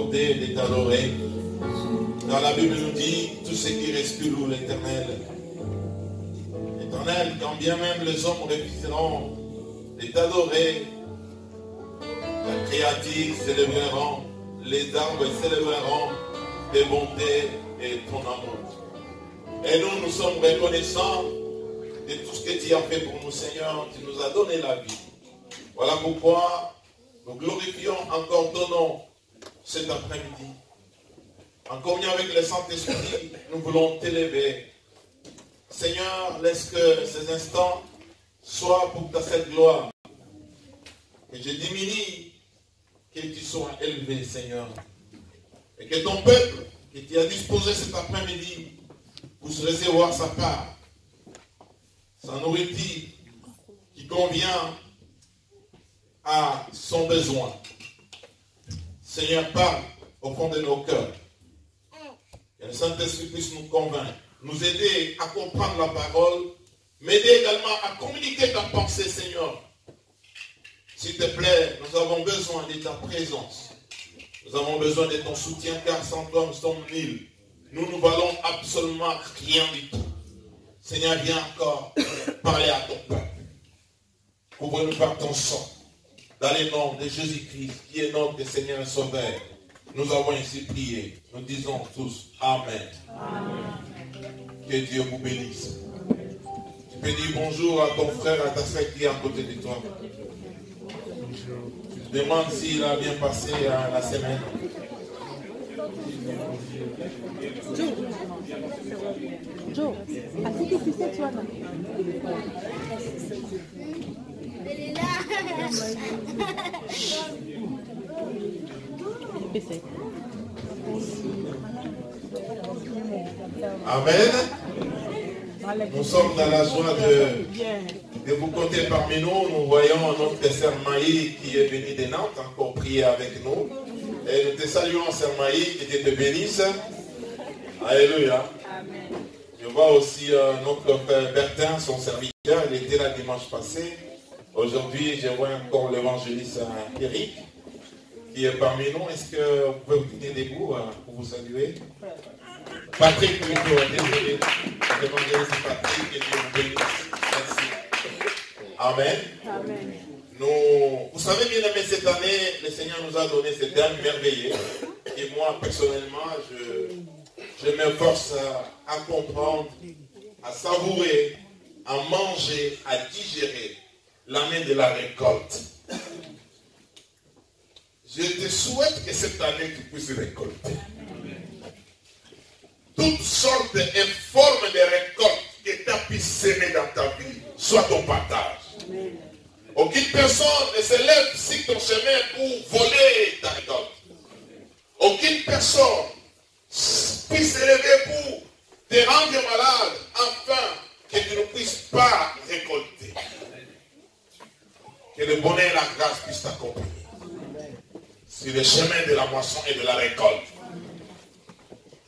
t'accorder, de t'adorer. Dans la Bible nous dit, tout ce qui respire loue l'Éternel. Éternel, quand bien même les hommes refuseront de t'adorer, la créature célébreront, les arbres célébreront tes bontés et ton amour. Et nous, nous sommes reconnaissants de tout ce que tu as fait pour nous, Seigneur. Tu nous as donné la vie. Voilà pourquoi nous glorifions encore ton nom cet après-midi. En communion avec le Saint-Esprit, nous voulons t'élever. Seigneur, laisse que ces instants soient pour ta seule gloire. Que je diminue, que tu sois élevé, Seigneur. Et que ton peuple, que tu as disposé cet après-midi, puisse recevoir sa part, sa nourriture qui convient à son besoin. Seigneur, parle au fond de nos cœurs. Que le Saint-Esprit puisse nous convaincre, nous aider à comprendre la parole, m'aider également à communiquer ta pensée, Seigneur. S'il te plaît, nous avons besoin de ta présence. Nous avons besoin de ton soutien, car sans toi, nous sommes nuls. Nous ne valons absolument rien du tout. Seigneur, viens encore parler à ton peuple. Couvre-nous par ton sang. Dans le nom de Jésus-Christ, qui est notre Seigneur et Sauveur, nous avons ainsi prié. Nous disons tous Amen. Amen. Que Dieu vous bénisse. Tu peux dire bonjour à ton frère, à ta soeur qui est à côté de toi. Tu te demandes s'il a bien passé la semaine. Joe, est-ce que tu sais, toi, là? Elle est là. Amen. Nous sommes dans la joie de vous compter parmi nous. Nous voyons notre sœur Maï qui est venue de Nantes, encore prier avec nous. Et nous te saluons, sœur Maï, que Dieu te bénisse. Alléluia. Amen. Je vois aussi notre frère Bertin, son serviteur. Il était là dimanche passé. Aujourd'hui, je vois encore l'évangéliste Eric qui est parmi nous. Est-ce que vous pouvez vous tenir debout pour vous saluer? Patrick, plutôt, désolé. L'évangéliste Patrick, que Dieu vous bénisse. Merci. Amen. Amen. Vous savez bien aimé, cette année, le Seigneur nous a donné cette année merveilleuse. Et moi, personnellement, je m'efforce à comprendre, à savourer, à manger, à digérer l'année de la récolte. Je te souhaite que cette année tu puisses récolter. Toutes sortes et formes de récoltes que tu as pu semer dans ta vie, soit ton partage. Aucune personne ne se lève sur ton chemin pour voler ta récolte. Aucune personne puisse se lever pour te rendre malade afin que tu ne puisses pas récolter. Que le bonheur et la grâce puissent t'accompagner sur le chemin de la moisson et de la récolte.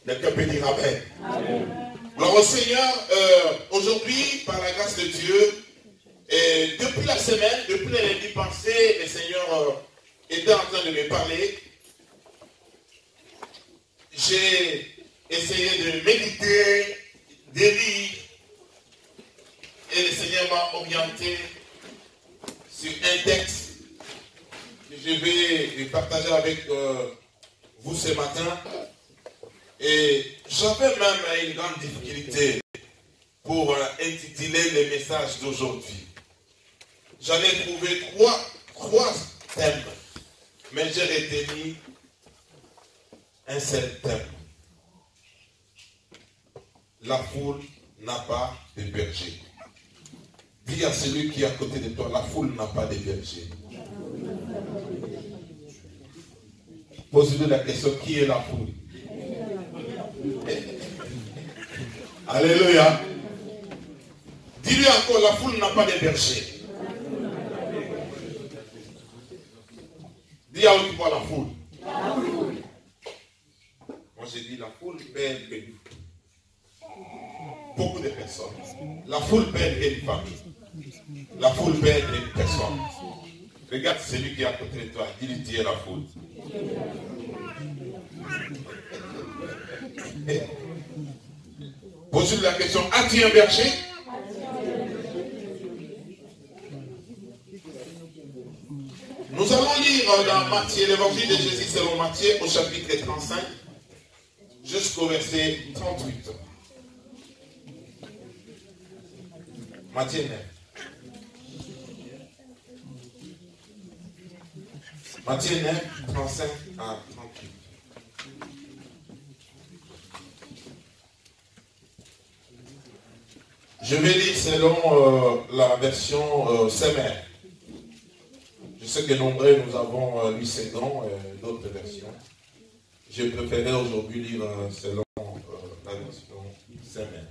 Quelqu'un peut dire Amen. Alors au Seigneur, aujourd'hui, par la grâce de Dieu, et depuis la semaine, depuis les lundis passés, le Seigneur était en train de me parler. J'ai essayé de méditer, de lire, et le Seigneur m'a orienté sur un texte que je vais partager avec vous ce matin. Et j'avais même une grande difficulté pour intituler le message d'aujourd'hui. J'en ai trouvé trois thèmes, mais j'ai retenu un seul thème. La foule n'a pas de berger. Dis à celui qui est à côté de toi, la foule n'a pas de berger. Pose-lui la question, qui est la foule? Alléluia. Dis-lui encore, la foule n'a pas de berger. Dis à haute voix la foule. Moi j'ai dit la foule perd beaucoup de personnes. La foule perd une famille. La foule perd une personne. Regarde celui qui est à côté de toi. Dis-lui, tu es la foule. Pose la question, as-tu un berger? Nous allons lire dans Matthieu, l'évangile de Jésus selon Matthieu, au chapitre 35, jusqu'au verset 38. Matthieu 9. Matthieu 9, 35 à 38. Je vais lire selon la version Semer. Je sais que nombreux nous avons lu Sédan et d'autres versions. Je préférais aujourd'hui lire selon la version Semer.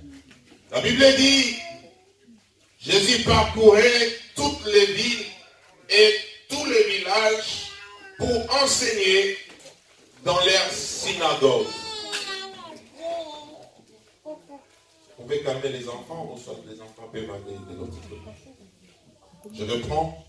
La Bible dit, Jésus parcourait toutes les villes et tous les villages pour enseigner dans leurs synagogues. Vous pouvez calmer les enfants, ou soit les enfants peuvent aller de l'autre côté. Je reprends.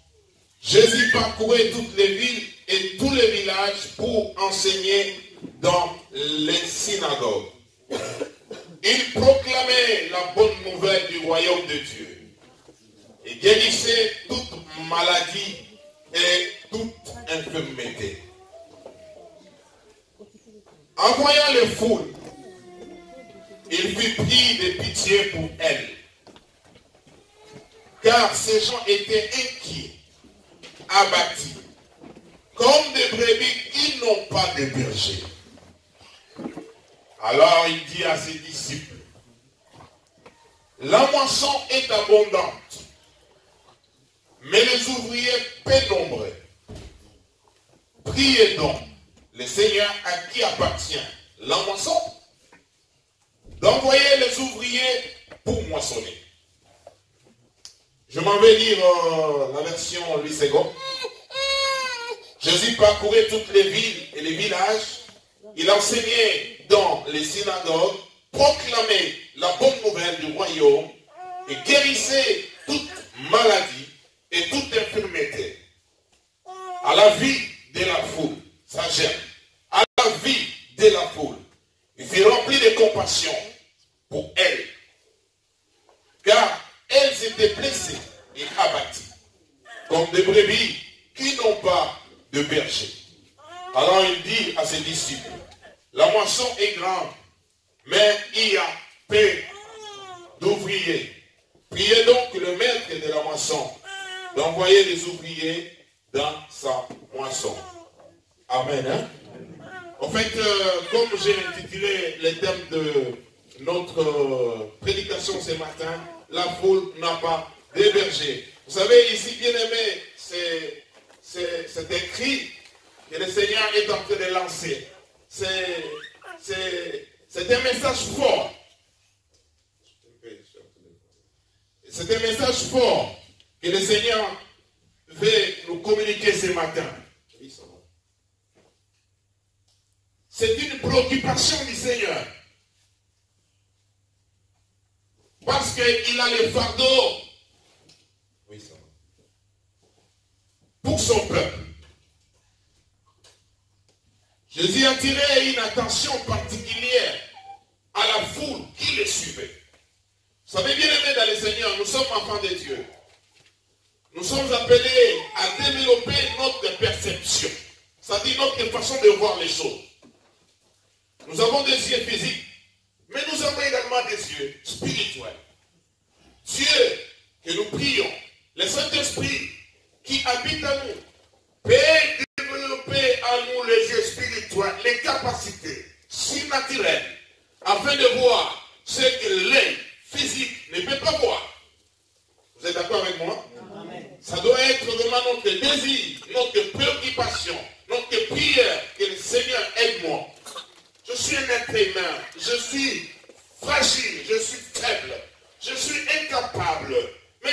Jésus parcourait toutes les villes et tous les villages pour enseigner dans les synagogues. Il proclamait la bonne nouvelle du royaume de Dieu et guérissait toute maladie et toute infirmité. En voyant les foules, il fut pris de pitié pour elles, car ces gens étaient inquiets, abattus, comme des brebis qui n'ont pas de berger. Alors il dit à ses disciples, la moisson est abondante, mais les ouvriers peu nombreux. Priez donc le Seigneur à qui appartient la moisson d'envoyer les ouvriers pour moissonner. Je m'en vais lire la version Louis II. Jésus parcourait toutes les villes et les villages. Il enseignait dans les synagogues, proclamait la bonne nouvelle du royaume et guérissait toute maladie et toute infirmité. À la vie de la foule, ça gêne. À la vie de la foule, il fut rempli de compassion pour elles, car elles étaient blessées et abattues, comme des brebis qui n'ont pas de berger. Alors il dit à ses disciples, la moisson est grande, mais il y a peu d'ouvriers. Priez donc le maître de la moisson d'envoyer les ouvriers dans sa moisson. Amen. Hein? En fait, comme j'ai intitulé le thème de notre prédication ce matin, la foule n'a pas de berger. Vous savez, ici, bien aimé, c'est écrit que le Seigneur est en train de lancer. C'est un message fort. C'est un message fort que le Seigneur veut nous communiquer ce matin. C'est une préoccupation du Seigneur. Parce qu'il a le fardeau pour son peuple. Jésus attirait une attention particulière à la foule qui le suivait. Vous savez, bien aimé dans le Seigneur, nous sommes enfants de Dieu. Nous sommes appelés à développer notre perception, c'est-à-dire notre façon de voir les choses. Nous avons des yeux physiques, mais nous avons également des yeux spirituels. Dieu que nous prions, le Saint-Esprit qui habite en nous, peut développer en nous les yeux spirituels, les capacités surnaturelles, afin de voir ce que l'œil physique ne peut pas voir. Vous êtes d'accord avec moi? Amen. Ça doit être vraiment notre désir, notre préoccupation, notre prière, que le Seigneur aide-moi. Je suis un être humain, je suis fragile, je suis faible, je suis incapable. Mais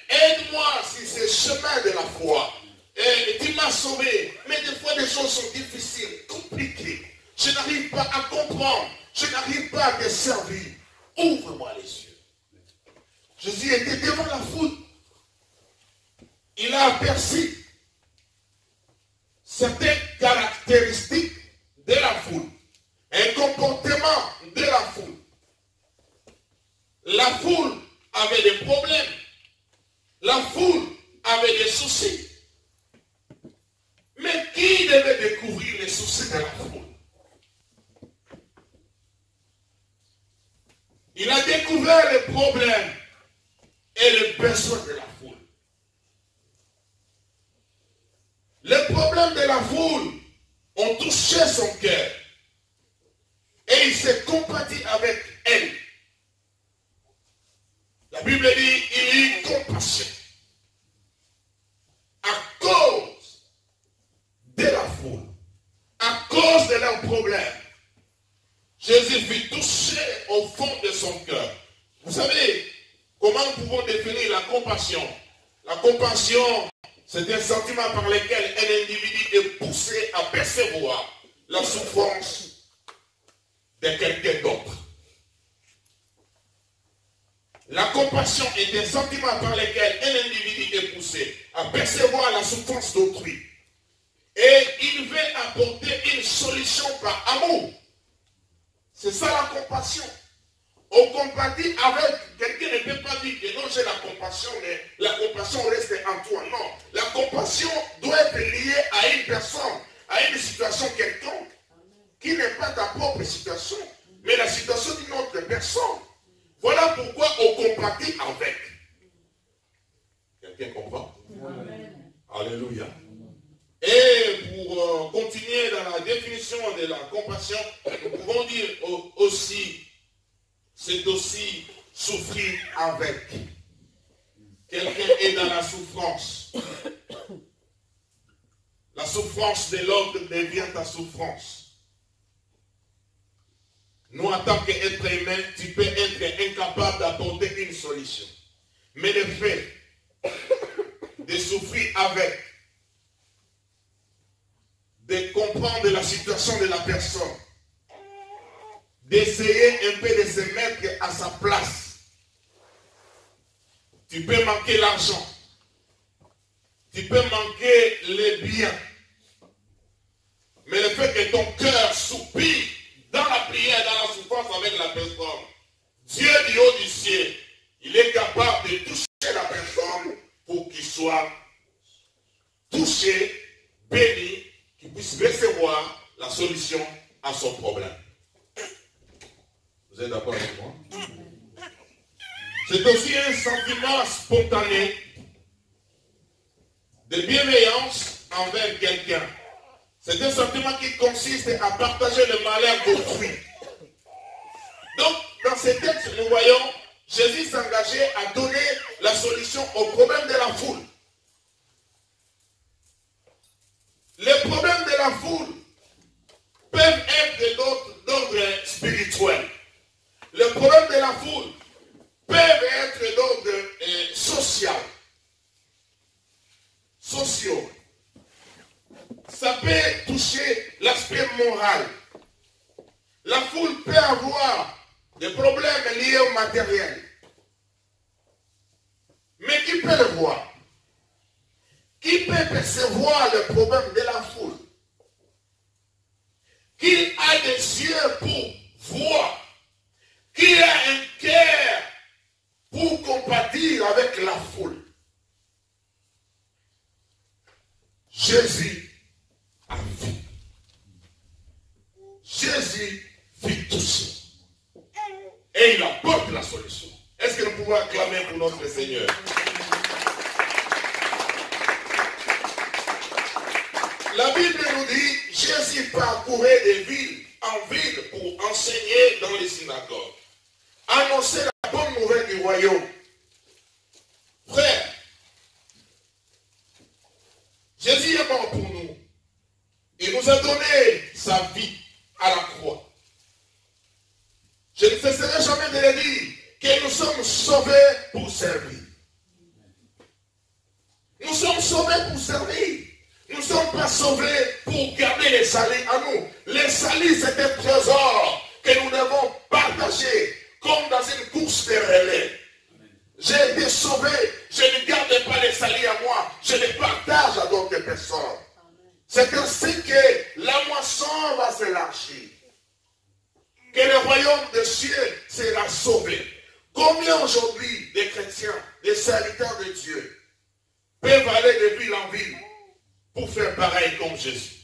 aide-moi sur ce chemin de la foi. Et tu m'as sauvé, mais des fois les choses sont difficiles, compliquées. Je n'arrive pas à comprendre, je n'arrive pas à te servir. Ouvre-moi les yeux. Jésus était devant la foule. Il a aperçu certaines caractéristiques de la foule. Un comportement de Il a découvert les problèmes et les besoins de la foule. Les problèmes de la foule ont touché son cœur. Et il s'est compati avec elle. La Bible dit, il eut compassion. À cause de la foule, à cause de leurs problèmes, Jésus fut touché au fond de son cœur. Vous savez, comment nous pouvons définir la compassion? La compassion, c'est un sentiment par lequel un individu est poussé à percevoir la souffrance de quelqu'un d'autre. La compassion est un sentiment par lequel un individu est poussé à percevoir la souffrance d'autrui. Et il veut apporter une solution par amour. C'est ça la compassion. On compatit avec, quelqu'un ne peut pas dire que non, j'ai la compassion, mais la compassion reste en toi. Non, la compassion doit être liée à une personne, à une situation quelconque, qui n'est pas ta propre situation, mais la situation d'une autre personne. Voilà pourquoi on compatit avec. Quelqu'un comprend? Amen. Alléluia. Et pour continuer dans la définition de la compassion, nous pouvons dire aussi, c'est aussi souffrir avec. Quelqu'un est dans la souffrance. La souffrance de l'autre devient ta souffrance. Nous, en tant qu'être humain, tu peux être incapable d'apporter une solution. Mais le fait de souffrir avec, de comprendre la situation de la personne, d'essayer un peu de se mettre à sa place. Tu peux manquer l'argent. Tu peux manquer les biens. Mais le fait que ton cœur soupire dans la prière, dans la souffrance avec la personne, Dieu du haut du ciel, il est capable de toucher la personne pour qu'il soit touché, béni, qu'il puisse recevoir la solution à son problème. Vous êtes d'accord avec moi? C'est aussi un sentiment spontané de bienveillance envers quelqu'un. C'est un sentiment qui consiste à partager le malheur d'autrui. Donc, dans ces textes, nous voyons Jésus s'engager à donner la solution au problème de la foule. Les problèmes de la foule peuvent être d'ordre spirituel. Les problèmes de la foule peuvent être d'ordre social, sociaux. Ça peut toucher l'aspect moral. La foule peut avoir des problèmes liés au matériel. Mais qui peut le voir? Qui peut percevoir le problème de la foule? Qui a des yeux pour voir? Qui a un cœur pour compatir avec la foule? Jésus a vu. Jésus fut touché. Et il apporte la solution. Est-ce que nous pouvons acclamer pour notre Seigneur? La Bible nous dit, Jésus parcourait de ville en ville pour enseigner dans les synagogues. Annoncer la bonne nouvelle du royaume. Frère, Jésus est mort pour nous. Il nous a donné sa vie à la croix. Je ne cesserai jamais de le dire que nous sommes sauvés pour servir. Nous sommes sauvés pour servir. Nous ne sommes pas sauvés pour garder les salis à nous. Les salis, c'est un trésor que nous devons partager comme dans une course de relais. J'ai été sauvé, je ne garde pas les salis à moi, je les partage à d'autres personnes. C'est ainsi que la moisson va s'élargir. Que le royaume des cieux sera sauvé. Combien aujourd'hui des chrétiens, des serviteurs de Dieu, peuvent aller de ville en ville pour faire pareil comme Jésus?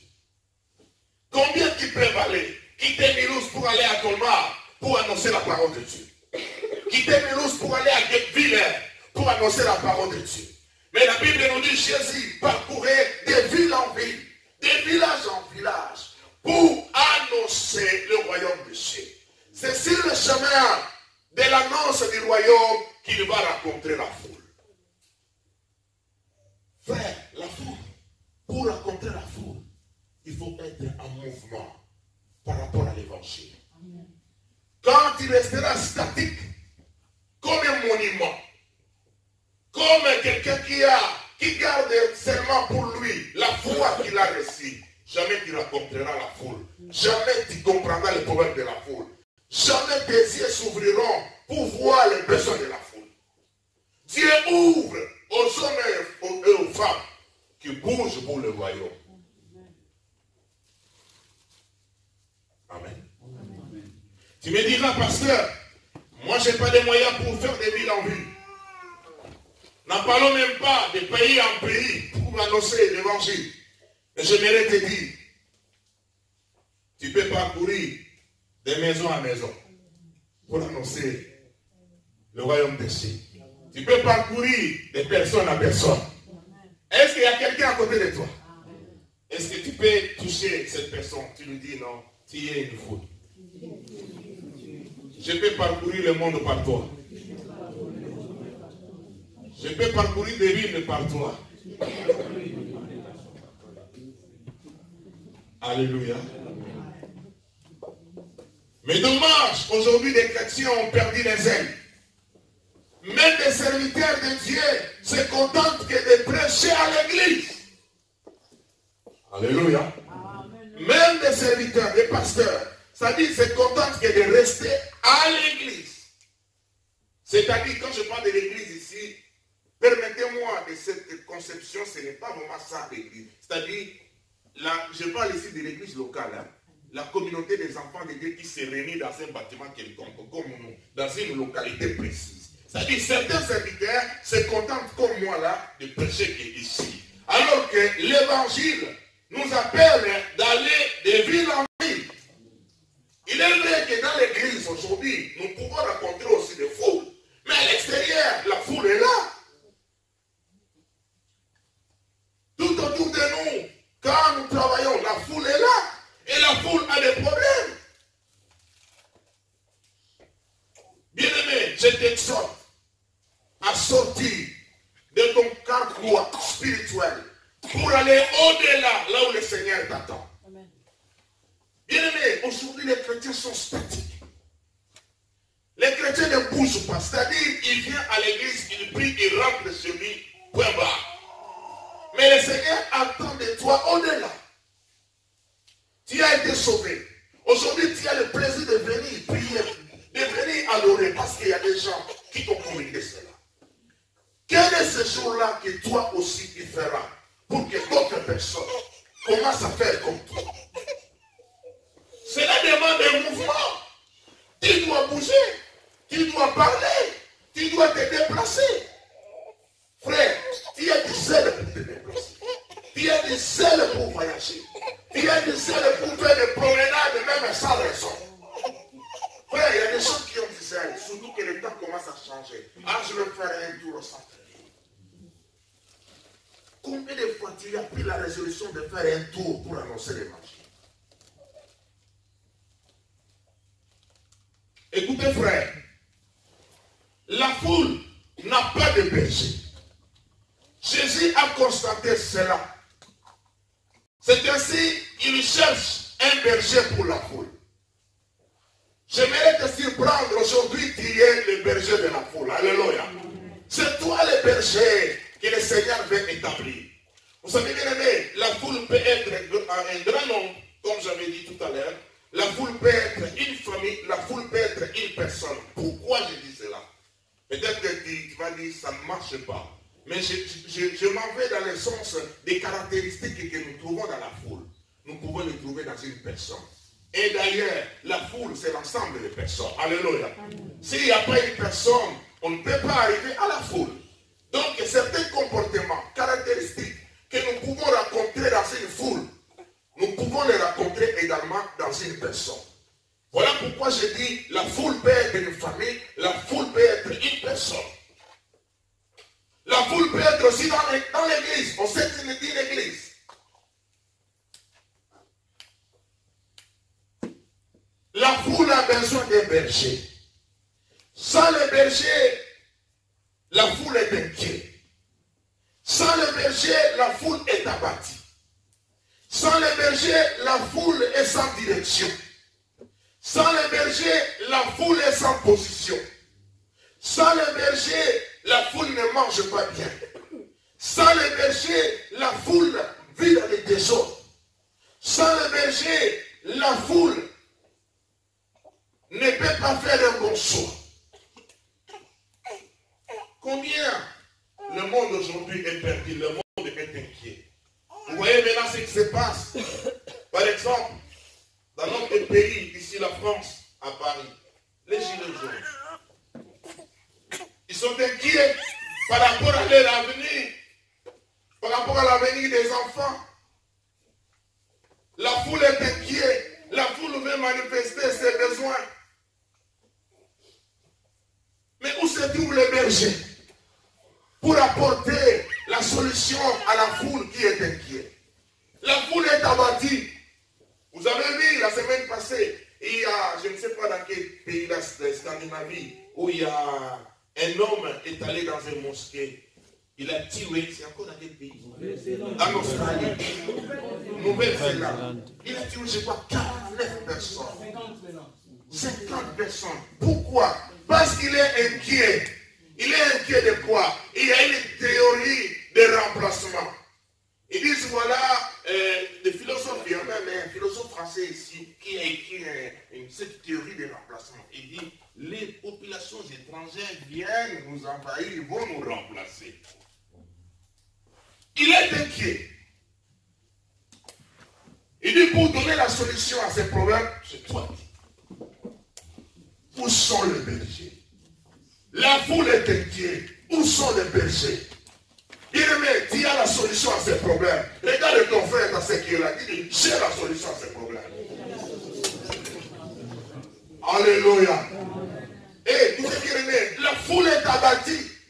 Combien qui peuvent aller quitter Milouz pour aller à Colmar pour annoncer la parole de Dieu? quitter Mulhouse pour aller à Guebwiller pour annoncer la parole de Dieu. Mais la Bible nous dit Jésus parcourait des villes en ville, des villages en village pour annoncer le royaume de Dieu. C'est sur le chemin de l'annonce du royaume qu'il va rencontrer la foule. Frère, la foule, pour rencontrer la foule, il faut être en mouvement par rapport à l'évangile. Quand il restera statique, comme un monument, comme quelqu'un qui garde seulement pour lui la foi qu'il a reçue, jamais tu rencontreras la foule. Jamais tu comprendras le problème de la foule. Jamais tes yeux s'ouvriront pour voir les besoins de la foule. Dieu ouvre aux hommes et aux femmes qui bougent pour le royaume. Amen. Amen. Tu me diras, pasteur, moi je n'ai pas de moyens pour faire des villes en ville. N'en parlons même pas de pays en pays pour annoncer l'évangile. Et j'aimerais te dire, tu peux parcourir de maison à maison pour annoncer le royaume des cieux. Tu peux parcourir de personne à personne. Est-ce qu'il y a quelqu'un à côté de toi? Est-ce que tu peux toucher cette personne? Tu lui dis non, tu es une foule. Je peux parcourir le monde par toi. Je peux parcourir des villes par toi. Alléluia. Mais dommage, aujourd'hui les chrétiens ont perdu les ailes. Même les serviteurs de Dieu se contentent que de prêcher à l'église. Alléluia. Même les serviteurs, les pasteurs, ça dit se contentent que de rester à l'église. C'est-à-dire, quand je parle de l'église ici, permettez-moi de cette conception, ce n'est pas vraiment ça l'église. C'est-à-dire, je parle ici de l'église locale, hein, la communauté des enfants de Dieu qui se réunit dans un bâtiment quelconque, comme nous, dans une localité précise. C'est-à-dire, certains serviteurs se contentent comme moi là de prêcher ici. Alors que l'évangile nous appelle d'aller de ville en ville. Il est vrai que dans l'église aujourd'hui, nous pouvons rencontrer aussi des foules. Mais à l'extérieur, la foule est là. Tout autour de nous, quand nous travaillons, la foule est là. Et la foule a des problèmes. Bien-aimé, je t'exhorte à sortir de ton carquois spirituel pour aller au-delà, là où le Seigneur t'attend. Bien-aimé, aujourd'hui les chrétiens sont statiques. Les chrétiens ne bougent pas. C'est-à-dire, il vient à l'église, il prie, il rentre chez lui, point barre. Mais le Seigneur attend de toi au-delà. Tu as été sauvé. Aujourd'hui, tu as le plaisir de venir prier, de venir adorer, parce qu'il y a des gens qui t'ont communiqué cela. Quel est ce jour-là que toi aussi tu feras pour que d'autres personnes commencent à faire comme toi? Cela demande un mouvement. Tu dois bouger, tu dois parler, tu dois te déplacer. Frère, tu as du zèle pour te déplacer. Tu as du zèle pour voyager. Tu as du zèle pour faire des promenades même sans raison. Frère, il y a des gens qui ont du zèle, surtout que le temps commence à changer. Ah, je vais faire un tour au centre. Combien de fois tu as pris la résolution de faire un tour pour annoncer l'évangile? Écoutez, frère, la foule n'a pas de berger. Jésus a constaté cela. C'est ainsi qu'il cherche un berger pour la foule. J'aimerais te surprendre aujourd'hui, tu es le berger de la foule. Alléluia. C'est toi le berger que le Seigneur veut établir. Vous savez bien aimé, la foule peut être un grand nombre, comme j'avais dit tout à l'heure. La foule peut être une famille, la foule peut être une personne. Pourquoi je dis cela? Peut-être que tu vas dire ça ne marche pas. Mais je m'en vais dans le sens des caractéristiques que nous trouvons dans la foule. Nous pouvons les trouver dans une personne. Et d'ailleurs, la foule, c'est l'ensemble des personnes. Alléluia. S'il n'y a pas une personne, on ne peut pas arriver à la foule. Donc, certains comportements, caractéristiques que nous pouvons rencontrer dans une foule, nous pouvons les rencontrer également dans une personne. Voilà pourquoi je dis, la foule peut être une famille, la foule peut être une personne. La foule peut être aussi dans l'église. On sait qu'il dit l'église. La foule a besoin d'un berger. Sans le berger, la foule est inquiète. Sans le berger, la foule est abattue. Sans le berger, la foule est sans direction. Sans le berger, la foule est sans position. Sans le berger, la foule ne mange pas bien. Sans le berger, la foule vit dans les désordres. Sans le berger, la foule ne peut pas faire un bon choix. Combien le monde aujourd'hui est perdu, le monde est inquiet. Vous voyez maintenant ce qui se passe. Par exemple, dans notre pays, ici la France, à Paris, les gilets jaunes, ils sont inquiets par rapport à leur avenir, par rapport à l'avenir des enfants. La foule est inquiète, la foule veut manifester ses besoins. Mais où se trouve le berger pour apporter la solution à la foule qui est inquiète? La foule est abattue. Vous avez vu la semaine passée, il y a, je ne sais pas dans quel pays de Scandinavie, où il y a un homme est allé dans une mosquée. Il a tué, c'est encore dans quel pays? En Australie. Nouvelle-Zélande. Il a tué, je crois, 49 personnes. 50 personnes. Pourquoi? Parce qu'il est inquiet. Il est inquiet de quoi? Il y a une théorie de remplacement. Ils disent, voilà, des philosophes, il y en a un philosophe français ici qui a écrit cette théorie de remplacement. Il dit, les populations étrangères viennent nous envahir, ils vont nous remplacer. Il est inquiet. Il dit, pour donner la solution à ces problèmes, c'est toi. Où sont les bergers? La foule est inquiète. Où sont les bergers? Bien-aimé, tu as la solution à ces problèmes. Regarde ton frère dans ce qu'il a dit. J'ai la solution à ces problèmes. Alléluia. Et tout ce qui est, la foule est abattue.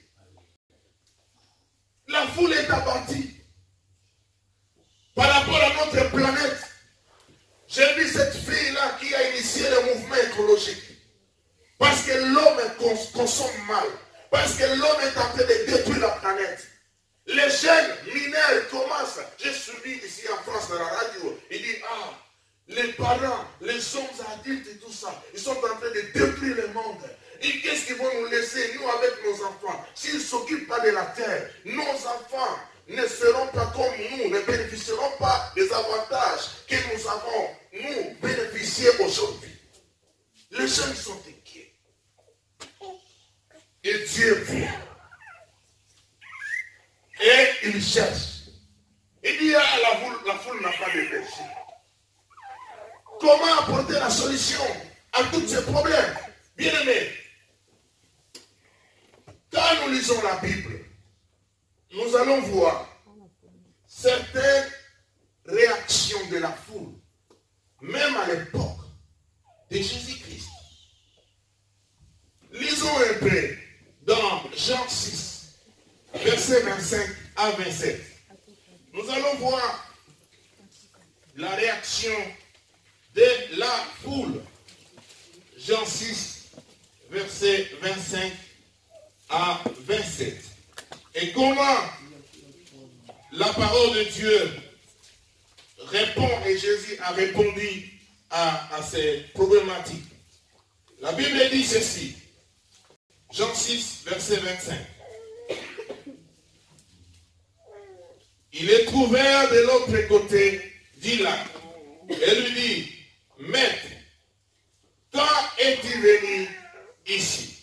La foule est abattue. Par rapport à notre planète, j'ai vu cette fille-là qui a initié le mouvement écologique. Parce que l'homme consomme mal. Parce que l'homme est en train de détruire la planète. Les jeunes mineurs commencent. J'ai suivi ici en France dans la radio. Il dit, les parents, les hommes adultes et tout ça, ils sont en train de détruire le monde. Et qu'est-ce qu'ils vont nous laisser, nous, avec nos enfants? S'ils ne s'occupent pas de la terre, nos enfants ne seront pas comme nous, ne bénéficieront pas des avantages que nous avons, nous, bénéficiés aujourd'hui. Les jeunes sont inquiets. Et Dieu vient. Et il cherche. Il dit, la foule n'a pas de berger. Comment apporter la solution à tous ces problèmes? Bien-aimés, quand nous lisons la Bible, nous allons voir certaines réactions de la foule, même à l'époque de Jésus-Christ. Lisons un peu dans Jean 6, versets 25 à 27. Nous allons voir la réaction de la foule. Jean 6, versets 25 à 27. Et comment la parole de Dieu répond, et Jésus a répondu à ces problématiques. La Bible dit ceci. Jean 6, verset 25. Il est trouvé de l'autre côté du lac et lui dit, Maître, quand es-tu venu ici?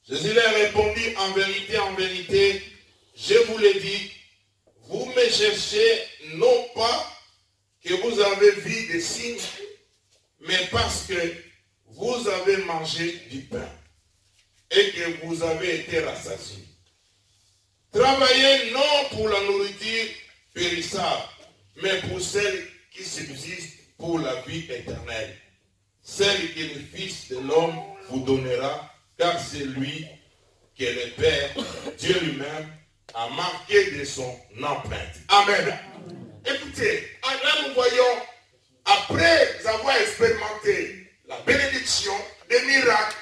Jésus leur répondit, en vérité, je vous l'ai dit, vous me cherchez non pas que vous avez vu des signes, mais parce que vous avez mangé du pain et que vous avez été rassasiés. Travaillez non pour la nourriture périssable, mais pour celle qui subsiste pour la vie éternelle. celle que le Fils de l'homme vous donnera, car c'est lui que le Père, Dieu lui-même, a marqué de son empreinte. Amen. Écoutez, là nous voyons, après avoir expérimenté la bénédiction, des miracles,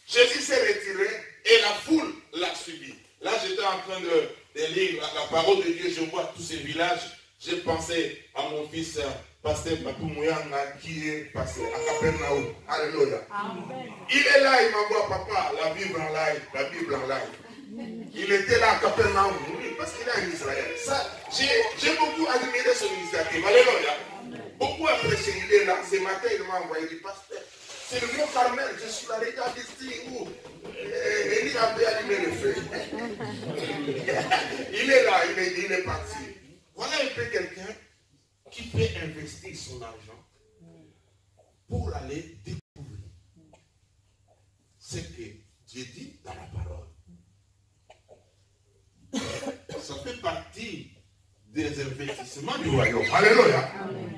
Jésus s'est retiré et la foule l'a suivi. Là, j'étais en train de lire la parole de Dieu, je vois tous ces villages. J'ai pensé à mon fils, pasteur Papou Mouyanga, qui est passé à Capernaum. Alléluia. Il est là, il m'envoie, papa, la Bible en live, la Bible en live. Il était là à Capernaum, oui, parce qu'il est en Israël. Ça, j'ai beaucoup admiré son initiative. Alléluia. Beaucoup apprécié, il est là. Ce matin, il m'a envoyé, il dit, pasteur, c'est le Mont Carmel, je suis là, regarde ici où Élie avait allumé le feu. Il est là, il est parti. Voilà un peu quelqu'un qui peut investir son argent pour aller découvrir ce que Dieu dit dans la parole. Ça fait partie des investissements du royaume. Alléluia.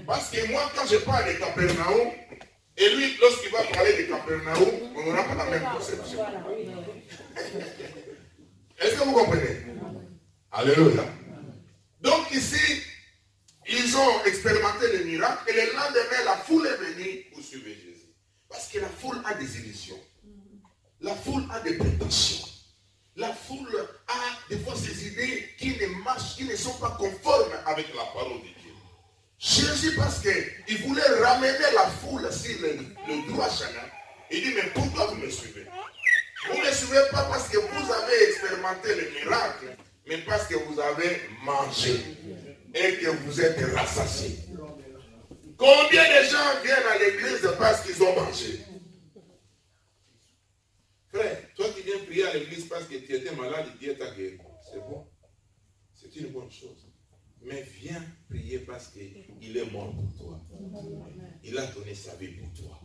Parce que moi, quand je parle de Capernaum, et lui, lorsqu'il va parler de Capernaum, on n'aura pas la même conception. Est-ce que vous comprenez? Alléluia. Donc ici, ils ont expérimenté le miracle et le lendemain, la foule est venue pour suivre Jésus. Parce que la foule a des illusions. La foule a des prétentions. La foule a des fois ces idées qui ne marchent, qui ne sont pas conformes avec la parole de Dieu. Jésus, parce qu'il voulait ramener la foule sur le droit chemin, il dit, mais pourquoi vous me suivez? Vous ne me suivez pas parce que vous avez expérimenté le miracle, mais parce que vous avez mangé et que vous êtes rassasiés. Combien de gens viennent à l'église parce qu'ils ont mangé? Frère, toi qui viens prier à l'église parce que tu étais malade, Dieu t'a guéri. C'est bon. C'est une bonne chose. Mais viens prier parce qu'il est mort pour toi. Il a donné sa vie pour toi.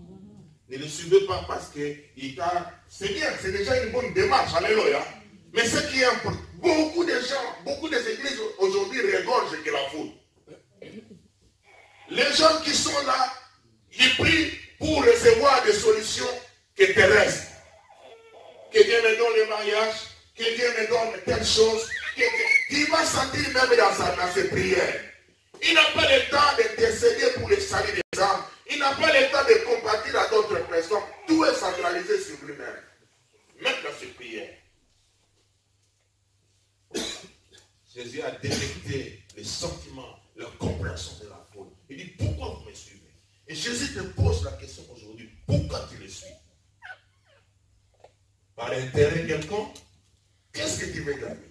Ne le suivez pas parce qu'il t'a... C'est bien, c'est déjà une bonne démarche. Alléluia. Mais ce qui est important, beaucoup de gens, beaucoup des églises aujourd'hui regorgent que la foule. Les gens qui sont là, ils prient pour recevoir des solutions terrestres. Que Dieu me donne le mariage, que Dieu me donne telle chose, il va sentir même dans ses prières. Il n'a pas le temps d'intercéder pour le salut des âmes. Il n'a pas le temps de compatir à d'autres personnes. Tout est centralisé sur lui-même. Même dans ses prières. Jésus a détecté les sentiments, la compréhension de la foule. Il dit, pourquoi vous me suivez? Et Jésus te pose la question aujourd'hui, pourquoi tu le suis? Par intérêt quelconque? Qu'est-ce que tu veux gagner?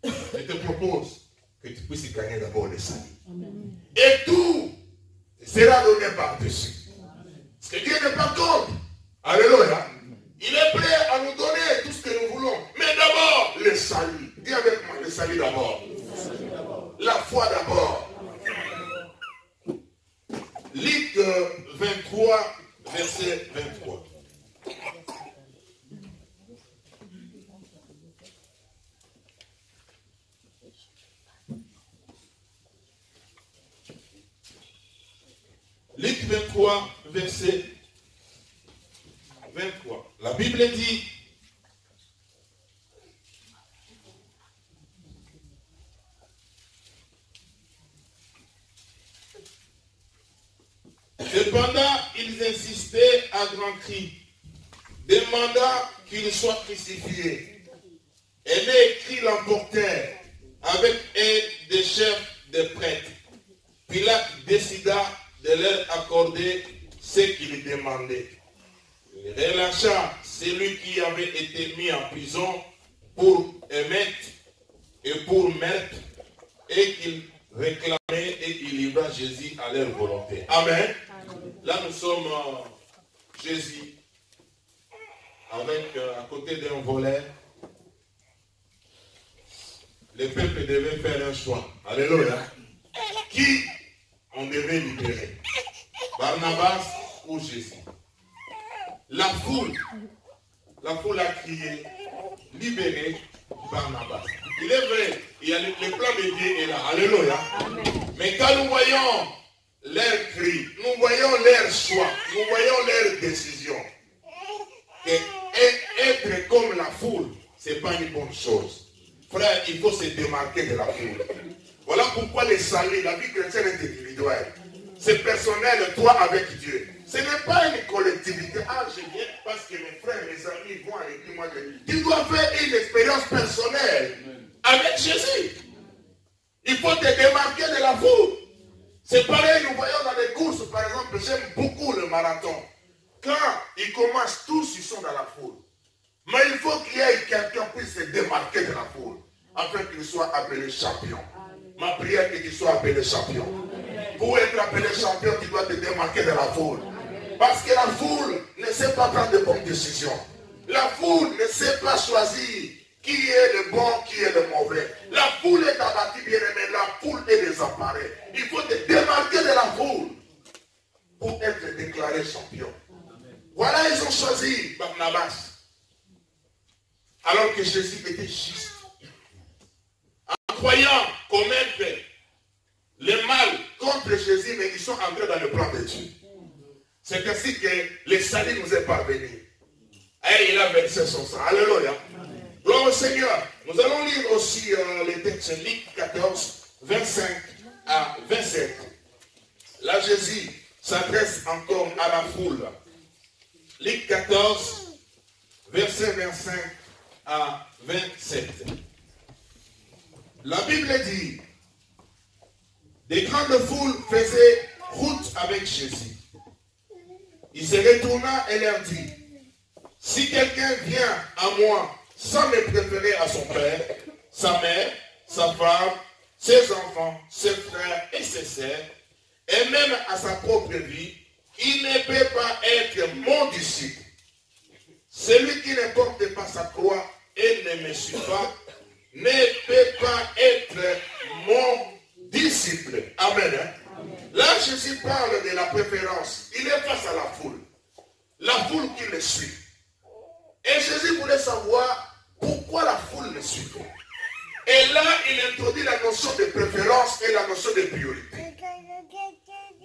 Je te propose que tu puisses gagner d'abord le salut. Et tout sera donné par-dessus. Parce que Dieu n'est pas contre. Alléluia. Il est prêt à nous donner tout ce que nous voulons. Mais d'abord, le salut. Dis avec moi, le salut d'abord. La foi d'abord. Luc 23, verset 23. Luc 23, verset 23. La Bible dit, cependant, ils insistaient à grands cris, demandant qu'il soit crucifié. Et les cris l'emportèrent avec un des chefs des prêtres. Pilate décida de leur accorder ce qu'il demandait. Il relâcha celui qui avait été mis en prison pour émettre et pour mettre, et qu'il réclamait et il livra Jésus à leur volonté. Amen. Là nous sommes Jésus avec à côté d'un voleur. Le peuple devait faire un choix. Alléluia. Qui on devait libérer? Barnabas ou Jésus? La foule a crié, libérer Barnabas. Il est vrai, il y a le plan de Dieu est là. Alléluia. Amen. Mais quand nous voyons leurs cris, nous voyons leurs choix, nous voyons leurs décisions. Et être comme la foule, ce n'est pas une bonne chose. Frère, il faut se démarquer de la foule. Voilà pourquoi les saluts, la vie chrétienne est individuelle. C'est personnel, toi avec Dieu. Ce n'est pas une collectivité. Ah, je viens parce que mes frères, mes amis vont à l'église. Moi, tu dois faire une expérience personnelle avec Jésus. Il faut te démarquer de la foule. C'est pareil, nous voyons dans les courses, par exemple, j'aime beaucoup le marathon. Quand ils commencent, tous ils sont dans la foule. Mais il faut qu'il y ait quelqu'un qui puisse se démarquer de la foule, afin qu'il soit appelé champion. Ma prière est qu'il soit appelé champion. Pour être appelé champion, tu dois te démarquer de la foule. Parce que la foule ne sait pas prendre de bonnes décisions. La foule ne sait pas choisir qui est le bon, qui est le mauvais. La foule est abattue, bien aimé, la foule est désemparée. Il faut te démarquer de la foule pour être déclaré champion. Voilà, ils ont choisi Barnabas. Alors que Jésus était juste. En croyant commettre le mal contre Jésus, mais ils sont entrés dans le plan de Dieu. C'est ainsi que le salut nous est parvenu. Et il a versé son sang. Alléluia. Gloire au Seigneur. Nous allons lire aussi les textes Luc 14, 25 à 27. Là, Jésus s'adresse encore à la foule. Luc 14, verset 25 à 27. La Bible dit, des grandes foules faisaient route avec Jésus. Il se retourna et leur dit, si quelqu'un vient à moi sans me préférer à son père, sa mère, sa femme, ses enfants, ses frères et ses sœurs, et même à sa propre vie, il ne peut pas être mon disciple. Celui qui ne porte pas sa croix et ne me suit pas, ne peut pas être mon disciple. Amen. Là, Jésus parle de la préférence. Il est face à la foule. La foule qui le suit. Et Jésus voulait savoir pourquoi la foule le suit. Et là, il introduit la notion de préférence et la notion de priorité.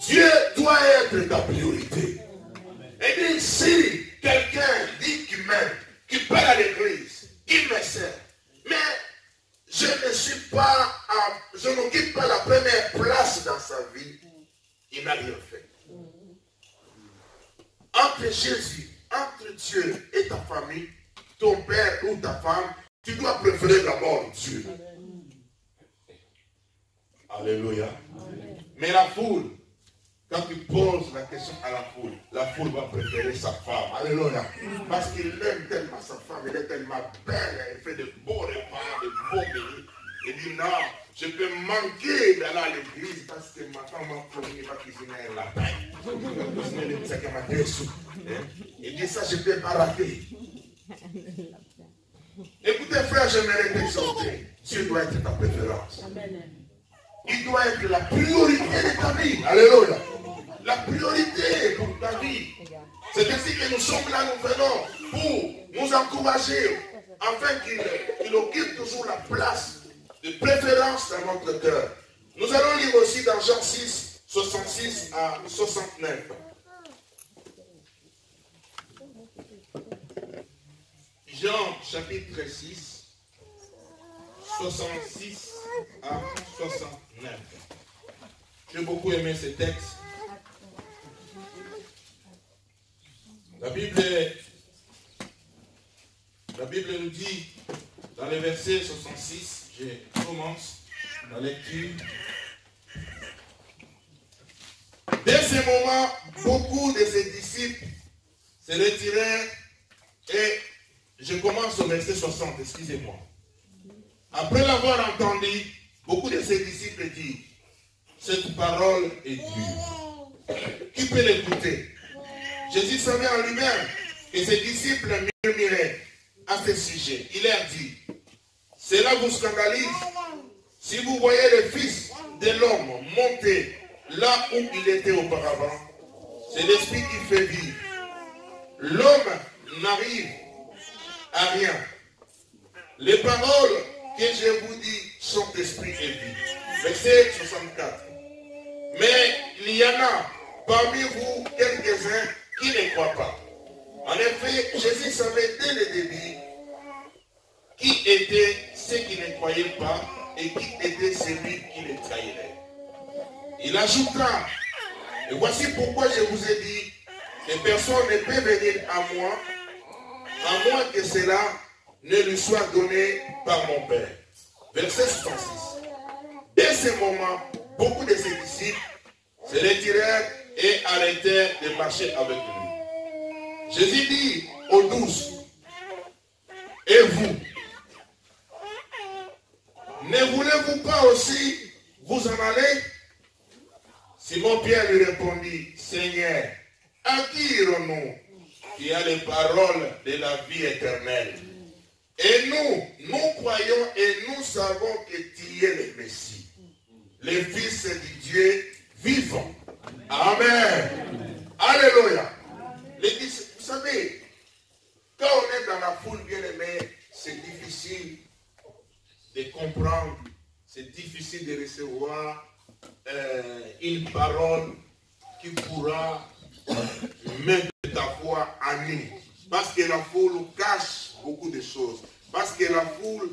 Dieu doit être ta priorité. Et dit, si quelqu'un dit qu'il m'aime, qu'il parle à l'église, qu'il me sert, mais je n'occupe pas la première place dans sa vie, il n'a rien fait. Entre Jésus, entre Dieu et ta famille, ton père ou ta femme, tu dois préférer d'abord Dieu. Alléluia. Mais la foule, quand tu poses la question à la foule va préférer sa femme. Alléluia. Parce qu'il aime tellement sa femme, elle est tellement belle, elle fait de beaux repas, de beaux menus. Il dit non, je peux manquer d'aller à l'église parce que ma femme m'a promis va cuisiner un lapin. Il dit ça, je ne peux pas rater. Écoutez frère, j'aimerais t'exhorter. Dieu doit être ta préférence. Il doit être la priorité de ta vie. Alléluia. La priorité pour ta vie. C'est ainsi que nous sommes là, nous venons pour nous encourager afin qu'il occupe toujours la place de préférence dans notre cœur. Nous allons lire aussi dans Jean 6, 66 à 69. Jean chapitre 6, 66 à 69. J'ai beaucoup aimé ce texte. La Bible nous dit dans le verset 66, je commence la lecture. Dès ce moment, beaucoup de ses disciples se retirèrent et je commence au verset 60, excusez-moi. Après l'avoir entendu, beaucoup de ses disciples disent, cette parole est dure. Qui peut l'écouter? Jésus savait en lui-même et ses disciples murmuraient à ce sujet. Il leur dit, cela vous scandalise si vous voyez le Fils de l'homme monter là où il était auparavant. C'est l'Esprit qui fait vivre. L'homme n'arrive à rien. Les paroles que je vous dis sont esprit et vie. Verset 64. Mais il y en a parmi vous quelques-uns qui ne croient pas. En effet, Jésus savait dès le début qui étaient ceux qui ne croyaient pas et qui était celui qui les trahirait. Il ajoutera, et voici pourquoi je vous ai dit, que personne ne peut venir à moi, à moins que cela ne lui soit donné par mon Père. Verset 66. Dès ce moment, beaucoup de ses disciples se retirèrent et arrêtèrent de marcher avec lui. Jésus dit aux 12, et vous, ne voulez-vous pas aussi vous en aller? Simon-Pierre lui répondit, Seigneur, à qui irons-nous? Qui a les paroles de la vie éternelle. Et nous croyons et nous savons que tu es le Messie, le Fils du Dieu vivant. Amen. Alléluia. Vous savez, quand on est dans la foule bien aimée, c'est difficile de comprendre, c'est difficile de recevoir une parole qui pourra mettre ta foi en nous. Parce que la foule cache beaucoup de choses. Parce que la foule,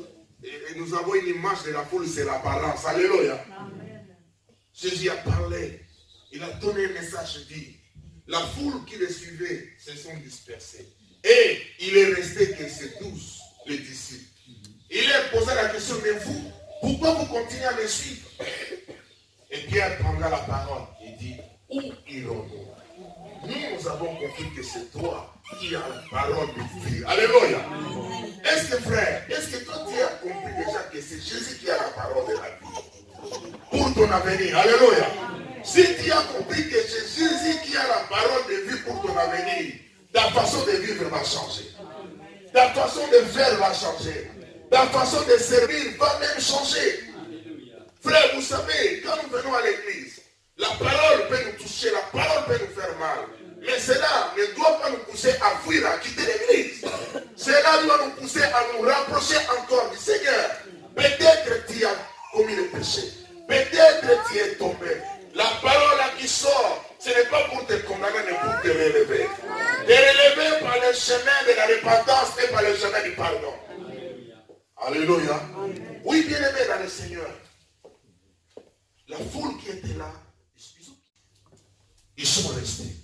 nous avons une image de la foule, c'est l'apparence. Alléluia. Jésus a parlé. Il a donné un message dit. La foule qui le suivait se sont dispersées. Et il est resté que ces 12, les disciples. Il a posé la question, mais vous, pourquoi vous continuez à me suivre? Et Pierre prendra la parole et dit, où irons-nous? Nous avons compris que c'est toi qui as la parole de vie. Alléluia. Est-ce que frère, est-ce que toi tu as compris déjà que c'est Jésus qui a la parole de la vie pour ton avenir? Alléluia. Si tu as compris que c'est Jésus qui a la parole de vie pour ton avenir, ta façon de vivre va changer. Ta façon de faire va changer. Ta façon de servir va même changer. Frère, vous savez, quand nous venons à l'église, la parole peut nous toucher, la parole peut nous faire mal. Mais cela ne doit pas nous pousser à fuir, à quitter l'église. Cela doit nous pousser à nous rapprocher encore du Seigneur. Peut-être tu as commis le péché. Peut-être tu es tombé. La parole qui sort, ce n'est pas pour te condamner, mais pour te relever. Te relever par le chemin de la repentance et par le chemin du pardon. Alléluia. Oui, bien aimé dans le Seigneur. La foule qui était là, ils sont restés.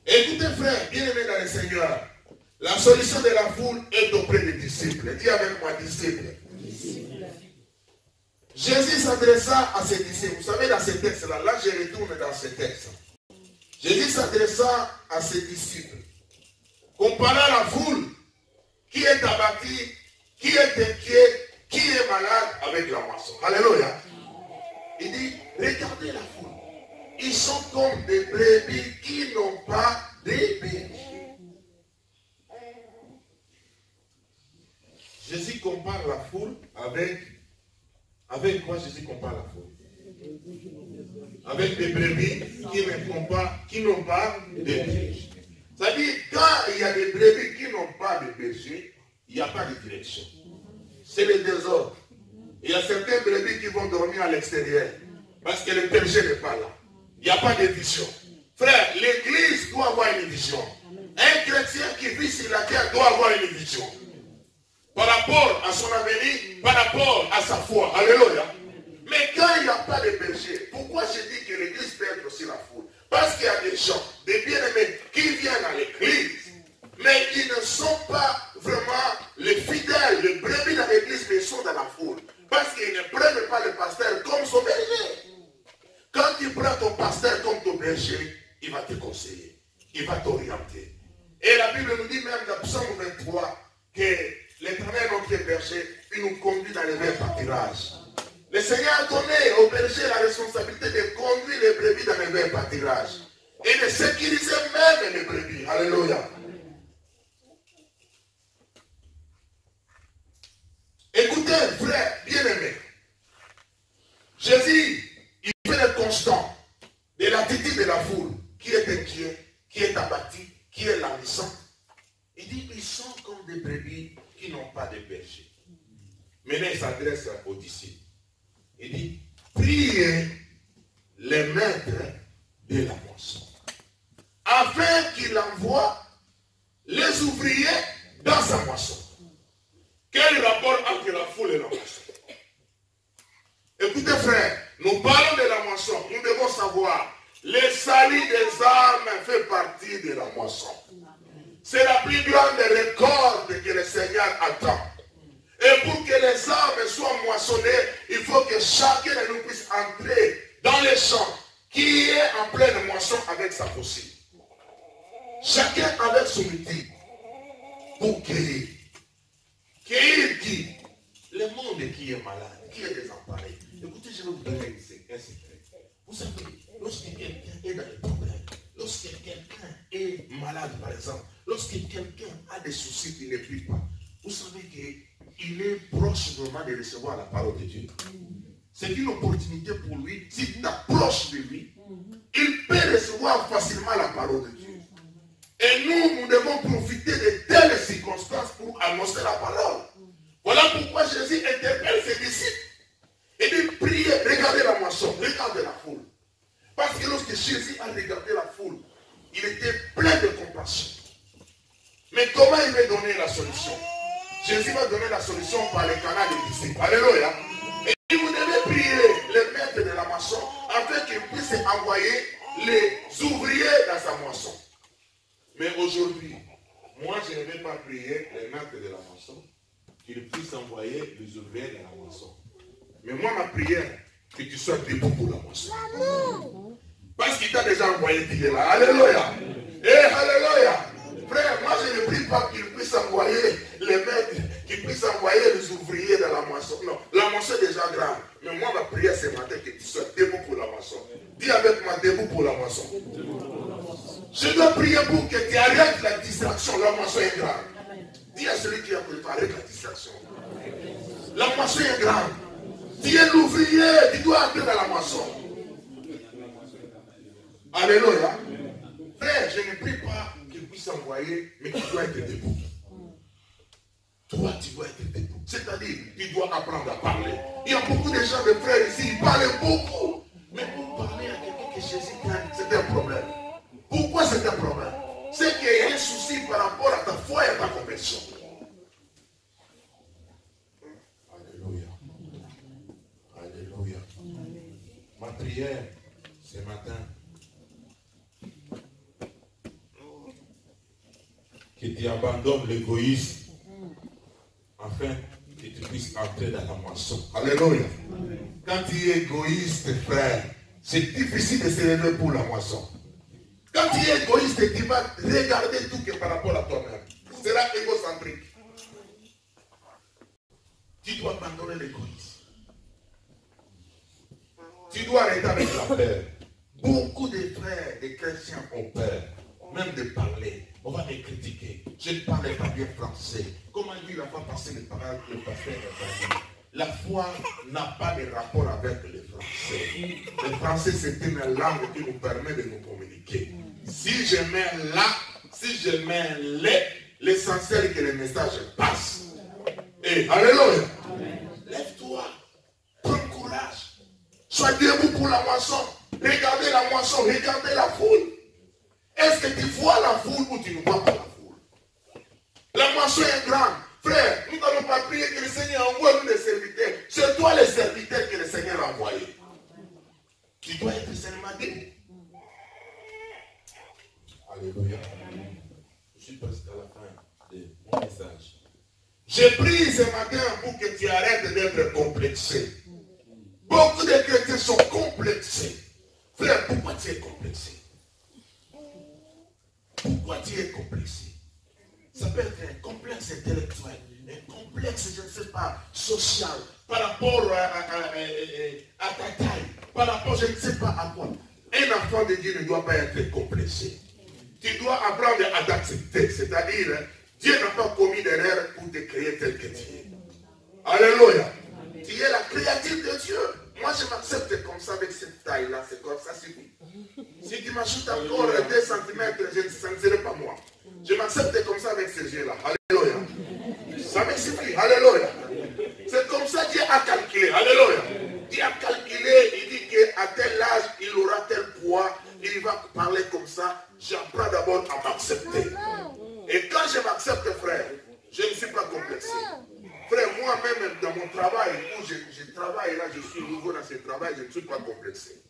Écoutez frère, bien aimé dans le Seigneur, la solution de la foule est auprès des disciples. Dis avec moi, disciples. Jésus s'adressa à ses disciples. Vous savez, dans ce texte-là, là je retourne dans ce texte. Jésus s'adressa à ses disciples. Comparant la foule qui est abattue, qui est inquiet, qui est malade avec la moisson. Alléluia. Il dit, regardez la foule. Ils sont comme des brebis qui n'ont pas de berger. Jésus compare la foule avec quoi Jésus compare la foule? Avec des brebis qui n'ont pas de berger. C'est-à-dire, quand il y a des brebis qui n'ont pas de berger, il n'y a pas de direction. C'est le désordre. Il y a certains brebis qui vont dormir à l'extérieur parce que le berger n'est pas là. Il n'y a pas de vision. Frère, l'église doit avoir une vision. Un chrétien qui vit sur la terre doit avoir une vision. Par rapport à son avenir, par rapport à sa foi. Alléluia. Mais quand il n'y a pas de berger, pourquoi je dis que l'église peut être aussi la foule? Parce qu'il y a des gens, des bien-aimés, qui viennent à l'église, mais qui ne sont pas vraiment les fidèles, les brebis dans l'église, mais ils sont dans la foule. Parce qu'ils ne prennent pas le pasteur comme son berger. Quand tu prends ton pasteur comme ton berger, il va te conseiller, il va t'orienter. Et la Bible nous dit même dans Psaume 23 que l'Éternel, notre berger, il nous conduit dans les verts pâturages. Le Seigneur a donné au berger la responsabilité de conduire les brebis dans les verts pâturages et de sécuriser même les brebis. Alléluia. Écoutez, frère, bien-aimé, Jésus, il fait le constat de l'attitude de la foule qui est inquiet, qui est abattu, qui est languissant. Il dit, ils sont comme des brebis qui n'ont pas de berger. Maintenant, il s'adresse aux disciples. Il dit, priez les maîtres de la moisson, afin qu'il envoie les ouvriers dans sa moisson. Quel rapport entre la foule et la moisson? Écoutez frère, nous parlons de la moisson. Nous devons savoir, le salut des âmes fait partie de la moisson. C'est la plus grande récolte que le Seigneur attend. Et pour que les âmes soient moissonnées, il faut que chacun de nous puisse entrer dans les champs qui est en pleine moisson avec sa faucille. Chacun avec son outil pour cueillir. Cueillir qui? Le monde qui est malade, qui est désemparé. Écoutez, je vais vous donner un secret. Vous savez, lorsque quelqu'un est dans les problèmes, lorsque quelqu'un est malade par exemple, lorsque quelqu'un a des soucis qui ne prie pas, vous savez qu'il est proche vraiment de recevoir la parole de Dieu. C'est une opportunité pour lui. Si tu t'approches de lui, il peut recevoir facilement la parole de Dieu. Et nous devons profiter de telles circonstances pour annoncer la parole. Voilà pourquoi Jésus interpelle ses disciples. Et dit, priez, regardez la moisson, regardez la foule. Parce que lorsque Jésus a regardé la foule, il était plein de compassion. Mais comment il va donner la solution? Jésus va donner la solution par les canaux des disciples. Alléluia. Et vous devez prier le maître de la moisson afin qu'il puisse envoyer les ouvriers dans sa moisson. Mais aujourd'hui, moi je ne vais pas prier le maître de la moisson qu'il puisse envoyer les ouvriers dans la moisson. Mais moi ma prière, que tu sois debout pour la moisson. Parce qu'il t'a déjà envoyé, tu es là. Alléluia. Et alléluia. Frère, moi je ne prie pas qu'il puisse envoyer les maîtres, qu'il puisse envoyer les ouvriers dans la moisson. Non, la moisson est déjà grande. Mais moi ma prière ce matin, que tu sois debout pour la moisson. Dis avec moi, debout pour la moisson. Je dois prier pour que tu arrêtes la distraction. La moisson est grande. Dis à celui qui a pris, arrête la distraction. La moisson est grande. Tu es l'ouvrier, tu dois entrer dans la moisson. Alléluia. Frère, je ne prie pas qu'il puisse envoyer, mais tu dois être debout. Toi, tu dois être debout. C'est-à-dire, tu dois apprendre à parler. Il y a beaucoup de gens, de frères ici, ils parlent beaucoup. Mais pour parler à quelqu'un que Jésus gagne, c'est un problème. Pourquoi c'est un problème? C'est qu'il y a un souci par rapport à ta foi et à ta conversion. Alléluia. Alléluia. Ma prière ce matin, que tu abandonnes l'égoïsme afin que tu puisses entrer dans la moisson. Alléluia. Quand tu es égoïste, frère, c'est difficile de se lever pour la moisson. Quand tu es égoïste, tu vas regarder tout que par rapport à toi-même. Tu seras égocentrique. Tu dois abandonner l'égoïsme. Tu dois arrêter avec la peur. Beaucoup de frères, de chrétiens ont peur, même de parler. On va les critiquer. Je ne parle pas bien français. Comment dit la fois passée le pasteur la foi n'a pas de rapport avec le français. Le français, c'est une langue qui nous permet de nous communiquer. Si je mets là, si je mets l'essentiel est que le message passe. Et alléluia. Lève-toi. Prends courage. Sois debout pour la moisson. Regardez la moisson. Regardez la foule. Est-ce que tu vois la foule ou tu ne vois pas la foule? La moisson est grande. Frère, nous n'allons pas prier que le Seigneur envoie nous des serviteurs. C'est toi les serviteurs que le Seigneur a envoyés. Tu dois être seulement debout. Alléluia. Je suis presque à la fin de mon message. J'ai prié ce matin pour que tu arrêtes d'être complexé. Beaucoup de chrétiens sont complexés. Frère, pourquoi tu es complexé? Pourquoi tu es complexé? Ça peut être un complexe intellectuel, un complexe, je ne sais pas, social, par rapport à ta taille, par rapport, je ne sais pas à quoi. Un enfant de Dieu ne doit pas être complexé. Tu dois apprendre à t'accepter, c'est-à-dire, Dieu n'a pas commis d'erreur pour te créer tel que tu es. Alléluia. Tu es la créature de Dieu. Moi, je m'accepte comme ça avec cette taille-là, c'est comme ça, c'est tout. Si tu m'ajoutes encore 2 cm, ça ne serait pas moi. Je m'accepte comme ça avec ces yeux-là. Alléluia. Ça me suffit. Alléluia. C'est comme ça que Dieu a calculé. Alléluia. Dieu a calculé, il dit qu'à tel âge, il aura tel poids, il de travail, je ne suis pas complexé.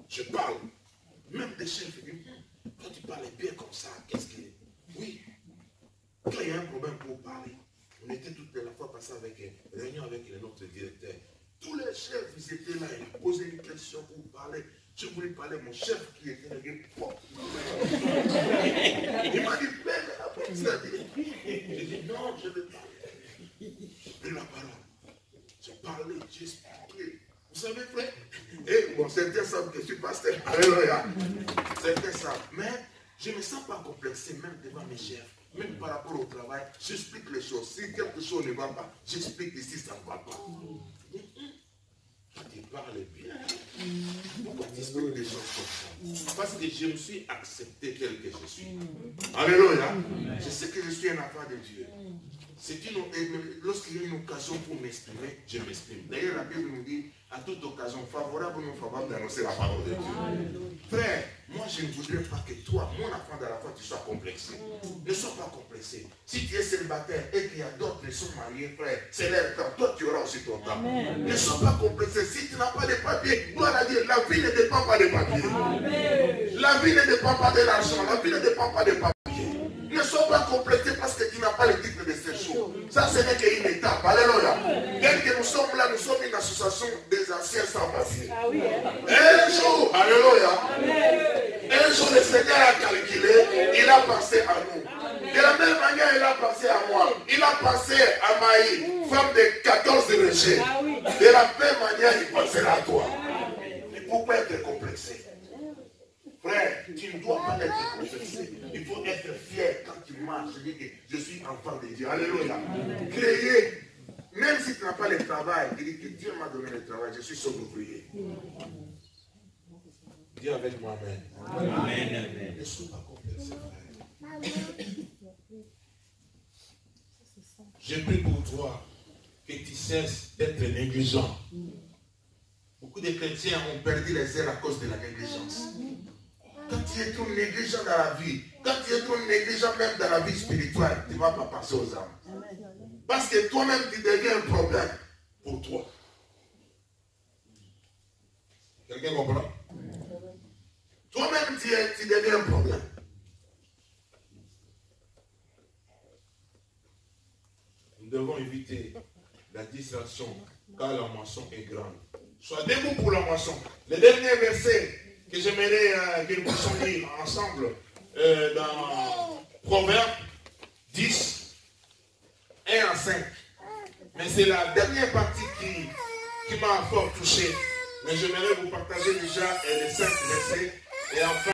Je parle. Même des chefs, ils disent, quand tu parles bien comme ça, qu'est-ce que... Oui. Quand il y a un problème pour parler, on était toute la fois passé avec une réunion avec notre directeur. Tous les chefs, ils étaient là, ils posaient une question pour parler. Je voulais parler, mon chef qui était là, il m'a dit, mais après, ça dit. J'ai dit, non, je vais parler. J'ai pris la parole. J'ai parlé, j'ai expliqué. Vous savez, frère, et bon, certains savent que je suis pasteur. Alléluia. Certains savent. Mais je ne me sens pas complexé, même devant mes chefs. Même par rapport au travail, j'explique les choses. Si quelque chose ne va pas, j'explique ici, ça ne va pas. Tu parles bien. Pourquoi tu expliques des choses comme ça? Parce que je me suis accepté tel que je suis. Alléluia. Je sais que je suis un enfant de Dieu. Lorsqu'il y a une occasion pour m'exprimer, je m'exprime. D'ailleurs, la Bible nous dit, à toute occasion, favorable ou non favorable, d'annoncer la parole de Dieu. Frère, moi je ne voudrais pas que toi, mon enfant de la foi, tu sois complexé. Ne sois pas complexé. Si tu es célibataire et qu'il y a d'autres qui sont mariés, frère, c'est leur temps. Toi, tu auras aussi ton temps. Ne sois pas complexé. Si tu n'as pas de papiers, gloire à Dieu, la vie ne dépend pas des papiers. La vie ne dépend pas de l'argent. La vie ne dépend pas des papiers. Ne sois pas complexé parce que tu n'as pas le titre de séjour. Ça, ce n'est qu'une étape. Alléluia. Dès que nous sommes là, nous sommes une association des anciens sans papier. Un jour, alléluia. Un jour, le Seigneur a calculé, il a pensé à nous. De la même manière, il a pensé à moi. Il a pensé à Maï, femme de 14 rejetés. De la même manière, il pensera à toi. Mais pourquoi être complexé? Frère, tu ne dois pas être complexé. Il faut être fier quand tu marches. Je dis que je suis enfant de Dieu. Alléluia. Créer, même si tu n'as pas le travail, il dit que Dieu m'a donné le travail. Je suis son ouvrier. Dis avec moi, amen. Amen. Ne sois pas complexé, frère. J'ai pris pour toi que tu cesses d'être négligent. Beaucoup de chrétiens ont perdu les ailes à cause de la négligence. Quand tu es trop négligent dans la vie, quand tu es trop négligent même dans la vie spirituelle, tu ne vas pas passer aux âmes. Parce que toi-même, tu deviens un problème pour toi. Quelqu'un comprend? Toi-même, tu deviens un problème. Nous devons éviter la distraction quand la moisson est grande. Sois debout pour la moisson. Le dernier verset que j'aimerais que nous puissions lire ensemble dans Proverbe 10, 1 à 5. Mais c'est la dernière partie qui m'a fort touché. Mais j'aimerais vous partager déjà les 5 versets. Et enfin,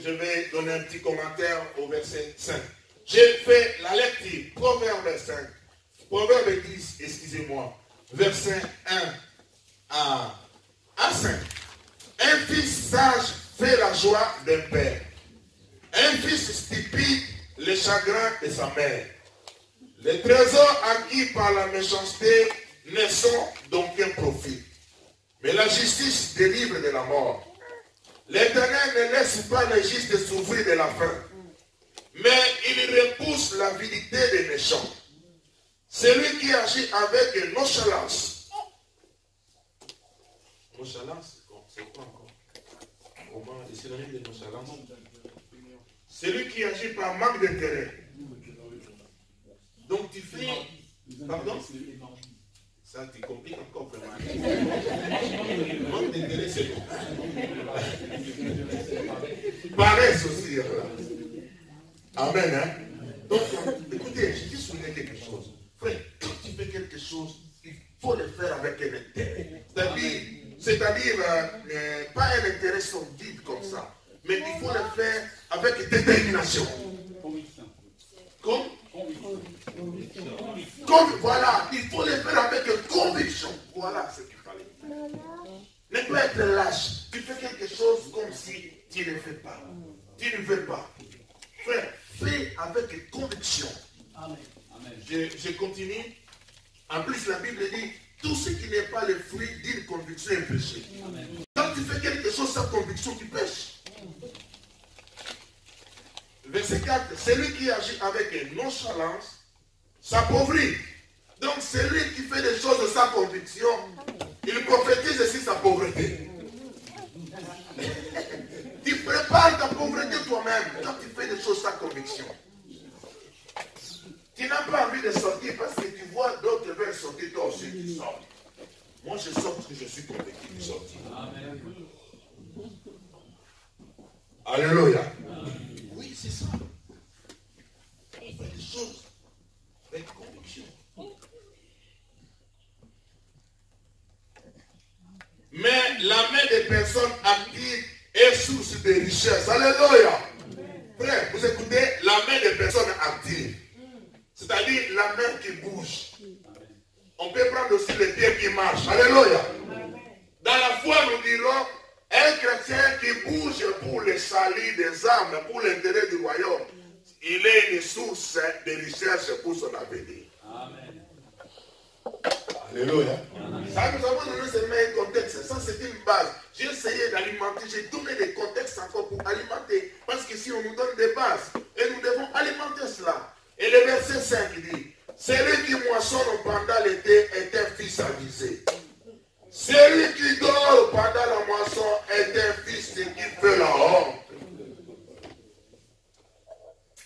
je vais donner un petit commentaire au verset 5. J'ai fait la lecture, Proverbe 5. Proverbe 10, excusez-moi. Verset 1 à 5. Un fils sage fait la joie d'un père. Un fils stupide le chagrin de sa mère. Les trésors acquis par la méchanceté ne sont d'aucun profit. Mais la justice délivre de la mort. L'Éternel ne laisse pas les justes souffrir de la faim. Mais il repousse l'avidité des méchants. Celui qui agit avec nonchalance. Nonchalance, c'est quoi encore? Comment est synonyme de nonchalance? Celui qui agit par manque d'intérêt. Donc tu fais... Pardon? Ça, tu compliques encore vraiment. Manque d'intérêt, c'est bon. Paresse aussi. Amen. Hein? Donc, écoutez, je te souviens quelque chose. Frère, quand tu fais quelque chose, il faut le faire avec un intérêt. C'est-à-dire pas un intérêt sordide comme ça, mais il faut le faire avec détermination. Voilà, il faut le faire avec conviction. Voilà ce qu'il fallait. Ne pas être lâche. Tu fais quelque chose comme si tu ne le fais pas. Tu ne veux pas. Frère, fais avec conviction. Amen. Je continue. En plus, la Bible dit, tout ce qui n'est pas le fruit d'une conviction est péché. Amen. Quand tu fais quelque chose sans conviction, tu pêches. Verset 4, celui qui agit avec nonchalance s'appauvrit. Donc celui qui fait des choses sans conviction Il prophétise aussi sa pauvreté. Tu prépares ta pauvreté toi-même quand tu fais des choses sans conviction. Tu n'as pas envie de sortir parce que tu vois d'autres veulent sortir, toi aussi tu sors. Moi je sors parce que je suis convaincu de sortir. Amen. Alléluia. Oui, c'est ça. On fait des choses avec conviction. Mais la main des personnes actives est source de richesse. Alléluia. Frère, vous écoutez, la main des personnes actives. C'est-à-dire la main qui bouge. On peut prendre aussi les pieds qui marchent. Alléluia. Dans la foi, nous dirons, un chrétien qui bouge pour le salut des âmes, pour l'intérêt du royaume, il est une source de richesse pour son avenir. Amen. Alléluia. Ça, nous avons donné seulement un contexte. Ça, c'est une base. J'ai essayé d'alimenter. J'ai donné des contextes encore pour alimenter. Parce qu'ici, on nous donne des bases. Et nous devons alimenter cela. Et le verset 5 dit, celui qui moissonne pendant l'été est un fils avisé. Celui qui dort pendant la moisson est un fils qui fait la honte.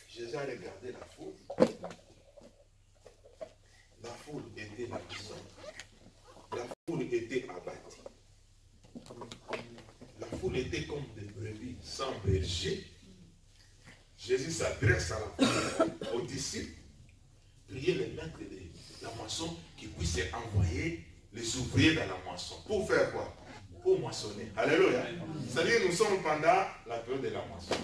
Jésus a regardé la foule. La foule était languissante. La foule était abattue. La foule était comme des brebis sans berger. Jésus s'adresse à la foule, aux disciples. Priez les maîtres de la moisson qui puissent envoyer les ouvriers dans la moisson. Pour faire quoi? Pour moissonner. Alléluia. C'est-à-dire nous sommes pendant la période de la moisson.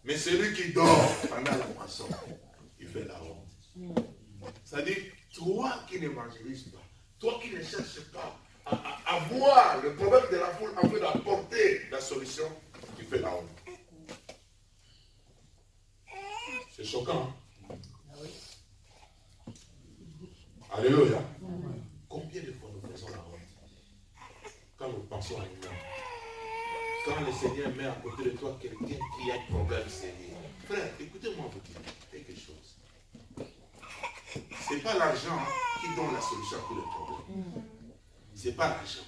Mais celui qui dort pendant la moisson, il fait la honte. C'est-à-dire, toi qui n'évangélises pas, toi qui ne cherches pas à voir le problème de la foule afin d'apporter la solution, tu fais la honte. C'est choquant. Alléluia. Combien de fois nous faisons la honte quand nous pensons à nous-mêmes? Quand le Seigneur met à côté de toi quelqu'un qui a un problème sérieux. Frère, écoutez-moi vous dire quelque chose. Ce n'est pas l'argent qui donne la solution à tous les problèmes. Ce n'est pas l'argent.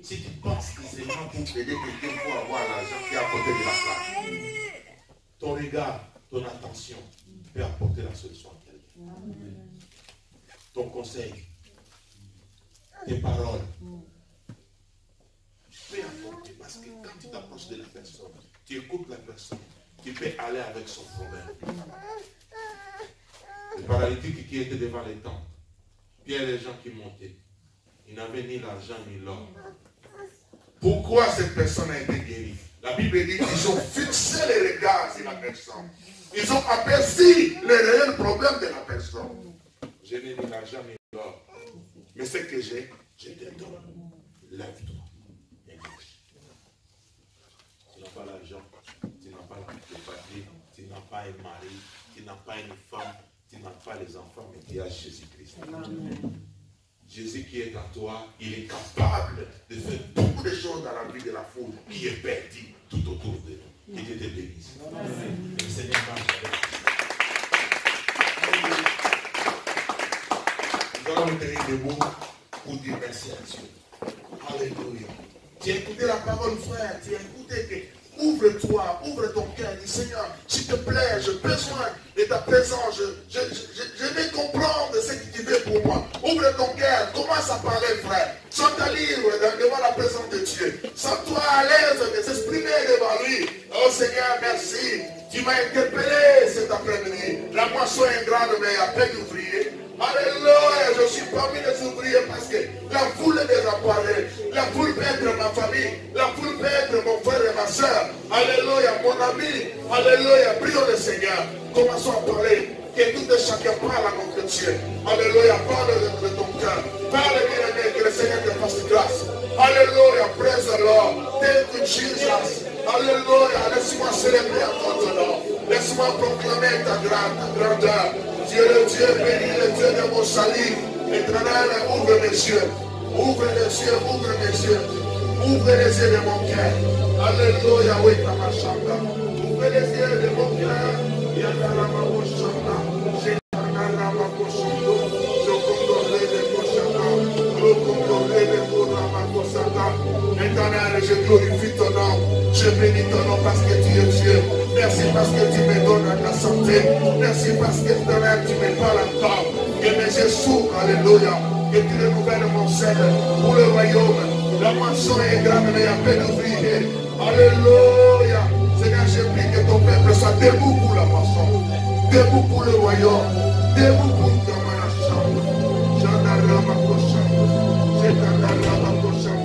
Si tu penses que c'est seulement pour aider quelqu'un pour avoir l'argent qui est à côté de la place, ton regard, ton attention peut apporter la solution à quelqu'un. Ton conseil, tes paroles, tu peux apporter parce que quand tu t'approches de la personne, tu écoutes la personne, tu peux aller avec son problème. Le paralytique qui était devant les tentes, puis il y a les gens qui montaient. Ils n'avaient ni l'argent ni l'or. Pourquoi cette personne a été guérie? La Bible dit qu'ils ont fixé les regards sur la personne. Ils ont aperçu le réel problème de la personne. Je n'ai ni l'argent ni l'or. Mais ce que j'ai, je te donne. Lève-toi et marche. Tu n'as pas l'argent, tu n'as pas le papier, tu n'as pas un mari, tu n'as pas une femme, tu n'as pas les enfants, mais tu as Jésus-Christ. Jésus qui est en toi, il est capable de faire beaucoup de choses dans la vie de la foule qui est perdue tout autour de nous. Que Dieu te bénisse. Le Seigneur marche avec nous. Nous allons nous tenir debout pour dire merci à Dieu. Alléluia. Tu as écouté la parole, frère. Tu as écouté que ouvre-toi, ouvre ton cœur. Dis Seigneur, s'il te plaît, j'ai besoin de ta présence. Je vais comprendre ce que tu veux pour moi. Ouvre ton cœur, commence à parler, frère. Sois-toi libre devant la présence de Dieu. Sens-toi à l'aise de s'exprimer devant lui. Oh Seigneur, merci. Tu m'as interpellé cet après-midi. La moisson est grande, mais il y a plein d'ouvriers. Alléluia, je suis parmi les ouvriers parce que la foule est déjà parlée. La foule peut être ma famille. La foule peut être mon frère et ma soeur. Alléluia, mon ami. Alléluia, prions le Seigneur. Commençons à parler. Que tout et chacun parle à notre Dieu. Alléluia, parle de ton cœur. Parle, bien-aimé, que le Seigneur te fasse grâce. Alléluia, praise the Lord. Thank you, Jesus. Alléluia, laisse-moi célébrer à ton nom. Laisse-moi proclamer ta grandeur. Dieu le Dieu béni, le Dieu de mon salut. Éternel, ouvre mes yeux. Ouvre les yeux, ouvre mes yeux. Ouvre les yeux de mon cœur. Alléluia, oui, Tamashanda. Ouvre les yeux de mon cœur. Yandarama Moshanda. Yandarama Moshanda. Je condamne les Moshanda. Je condamne les Moshanda. Je bénis ton nom parce que tu es Dieu. Merci parce que tu me donnes la santé. Merci parce que tu me parles encore. Que mes yeux s'ouvrent, alléluia. Que tu renouvelles mon cercle pour le royaume. La moisson est grande, mais il y a peine d'ouvrier. Alléluia. Seigneur, je prie que ton peuple soit debout pour la moisson. Debout pour le royaume. Debout pour ta manachon. J'en ma cochon. C'est un ma cochon.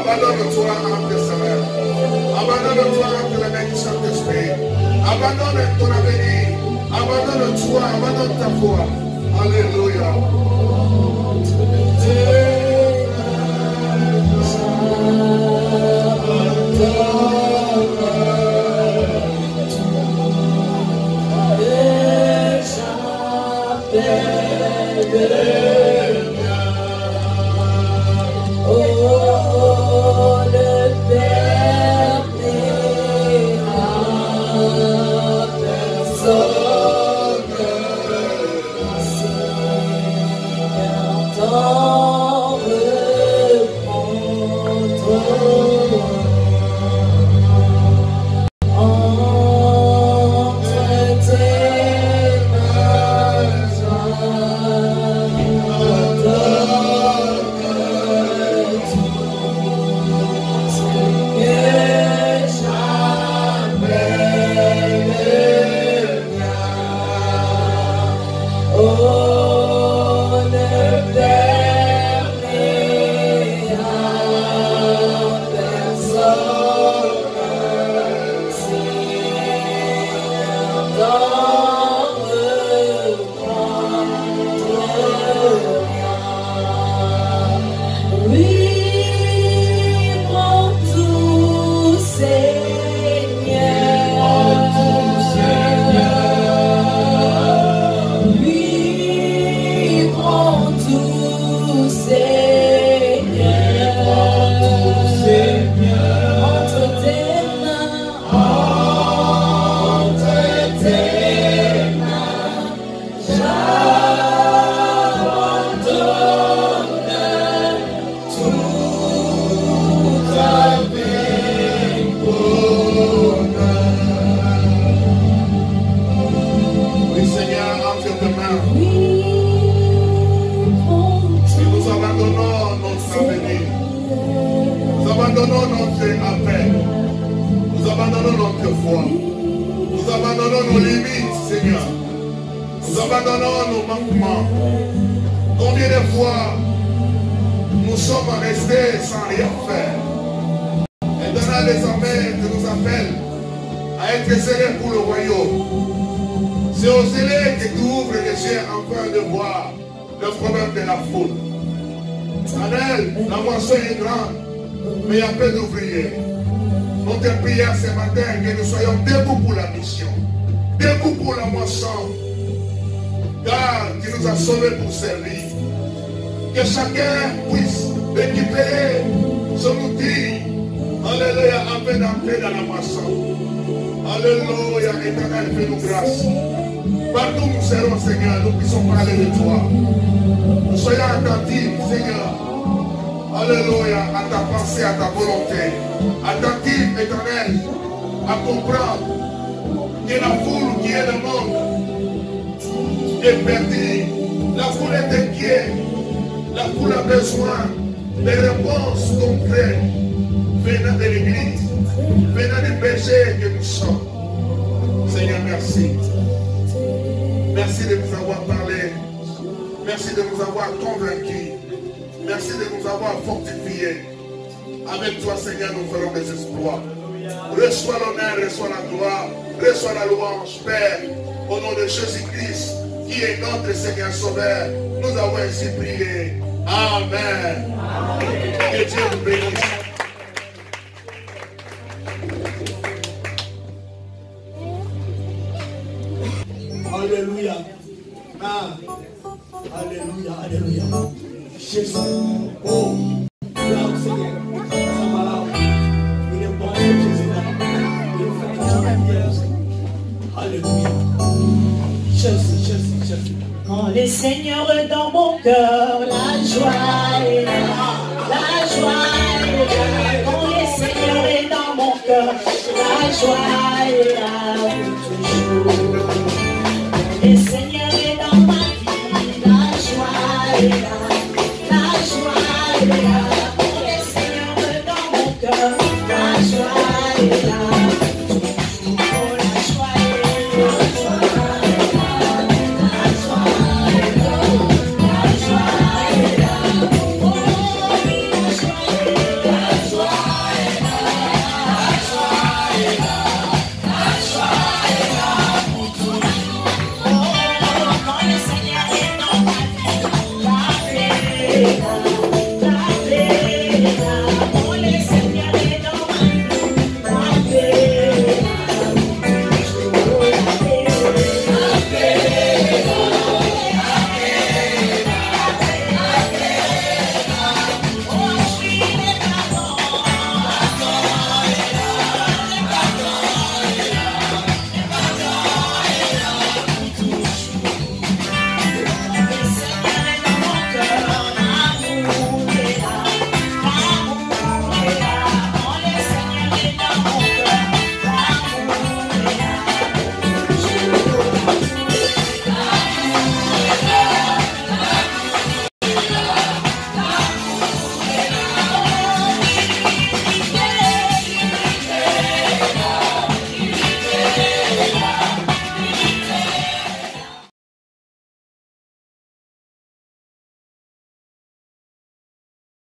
Abandonne-toi entre le Seigneur. Abandonne-toi entre la main du Saint-Esprit. Abandonne ton avenir. Abandonne-toi, abandonne ta foi. Alléluia. Que chacun puisse récupérer son outil. Alléluia, afin d'entrer dans la moisson. Alléluia, éternel, fais-nous grâce. Partout nous serons, Seigneur, nous puissions parler de toi. Nous soyons attentifs, Seigneur. Alléluia, à ta pensée, à ta volonté. Attentifs, éternel, à comprendre que la foule qui est le monde est perdue. La foule est inquiète. La foule a besoin des réponses concrètes venant de l'église, venant des péchés que nous sommes. Seigneur, merci. Merci de nous avoir parlé. Merci de nous avoir convaincus. Merci de nous avoir fortifiés. Avec toi, Seigneur, nous ferons des exploits. Reçois l'honneur, reçois la gloire, reçois la louange, Père, au nom de Jésus-Christ, qui est notre Seigneur Sauveur. Nous avons ainsi prié. Amen. Que Dieu nous bénisse. Alléluia. Ah. Alléluia. Alléluia. Jésus. Oh. Là, Seigneur. Alléluia. Chelsea. Quand le Seigneur est dans mon cœur, la joie est là. La joie est là. Quand le Seigneur est dans mon cœur, la joie est là.